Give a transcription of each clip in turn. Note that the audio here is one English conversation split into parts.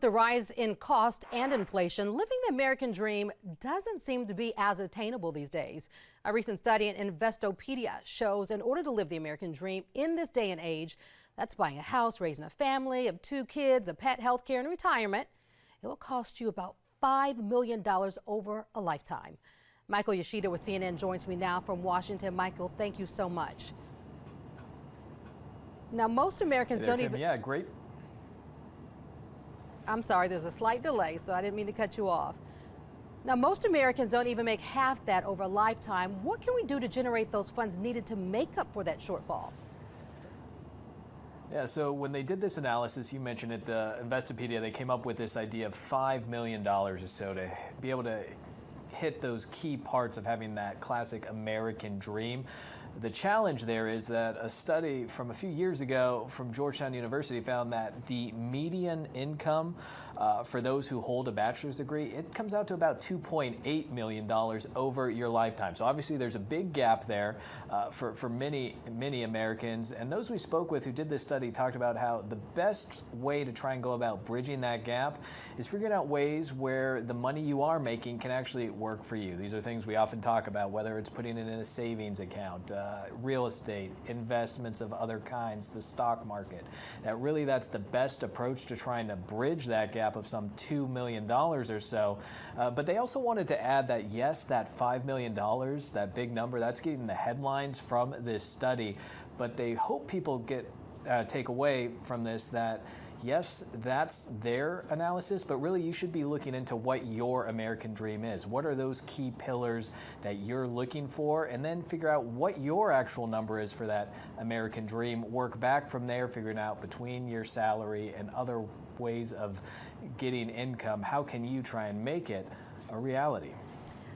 The rise in cost and inflation, living the American dream doesn't seem to be as attainable these days. A recent study in Investopedia shows in order to live the American dream in this day and age, that's buying a house, raising a family of 2 kids, a pet, health care, and retirement, it will cost you about $5 million over a lifetime. Michael Yoshida with CNN joins me now from Washington. Michael, thank you so much. Now, most Americans don't even... Yeah, great. I'm sorry, there's a slight delay, so I didn't mean to cut you off. Now, most Americans don't even make half that over a lifetime. What can we do to generate those funds needed to make up for that shortfall? Yeah, so when they did this analysis, you mentioned it, the Investopedia, they came up with this idea of $5 million or so to be able to hit those key parts of having that classic American dream. The challenge there is that a study from a few years ago from Georgetown University found that the median income for those who hold a bachelor's degree, it comes out to about $2.8 million over your lifetime. So obviously there's a big gap there for many Americans. And those we spoke with who did this study talked about how the best way to try and go about bridging that gap is figuring out ways where the money you are making can actually work for you. These are things we often talk about, whether it's putting it in a savings account, real estate, investments of other kinds, the stock market. That's the best approach to trying to bridge that gap of some $2 million or so. But they also wanted to add that, yes, that $5 million, that big number, that's getting the headlines from this study. But they hope people take away from this that yes, that's their analysis, but really you should be looking into what your American dream is. What are those key pillars that you're looking for? And then figure out what your actual number is for that American dream. Work back from there, figuring out between your salary and other ways of getting income, how can you try and make it a reality?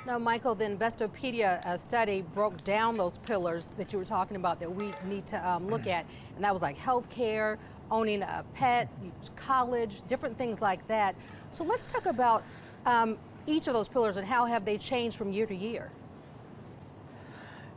Now, Michael, the Investopedia study broke down those pillars that you were talking about that we need to look at, and that was like health care, owning a pet, college, different things like that. So let's talk about each of those pillars and how have they changed from year to year.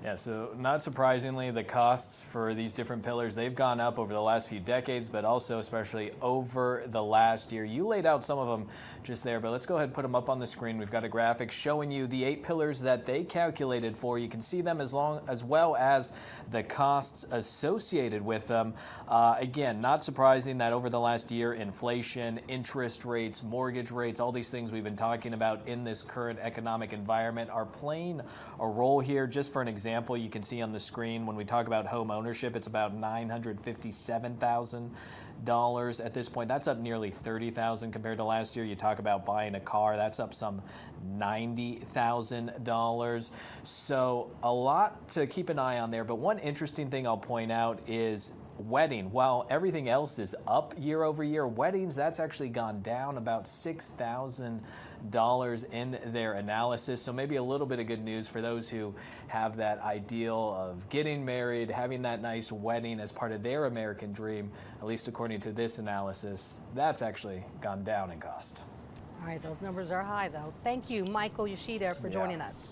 Yeah, so not surprisingly, the costs for these different pillars, they've gone up over the last few decades, but also especially over the last year. You laid out some of them just there, but let's go ahead and put them up on the screen. We've got a graphic showing you the 8 pillars that they calculated for. You can see them as well as the costs associated with them. Again, not surprising that over the last year, inflation, interest rates, mortgage rates, all these things we've been talking about in this current economic environment are playing a role here. Just for an example, you can see on the screen when we talk about home ownership, it's about $957,000 at this point. That's up nearly $30,000 compared to last year. You talk about buying a car, that's up some $90,000. So a lot to keep an eye on there. But one interesting thing I'll point out is wedding. While everything else is up year over year, weddings, that's actually gone down about $6,000 in their analysis. So maybe a little bit of good news for those who have that ideal of getting married, having that nice wedding as part of their American dream, at least according to this analysis, that's actually gone down in cost. All right, those numbers are high though. Thank you, Michael Yoshida, for joining us.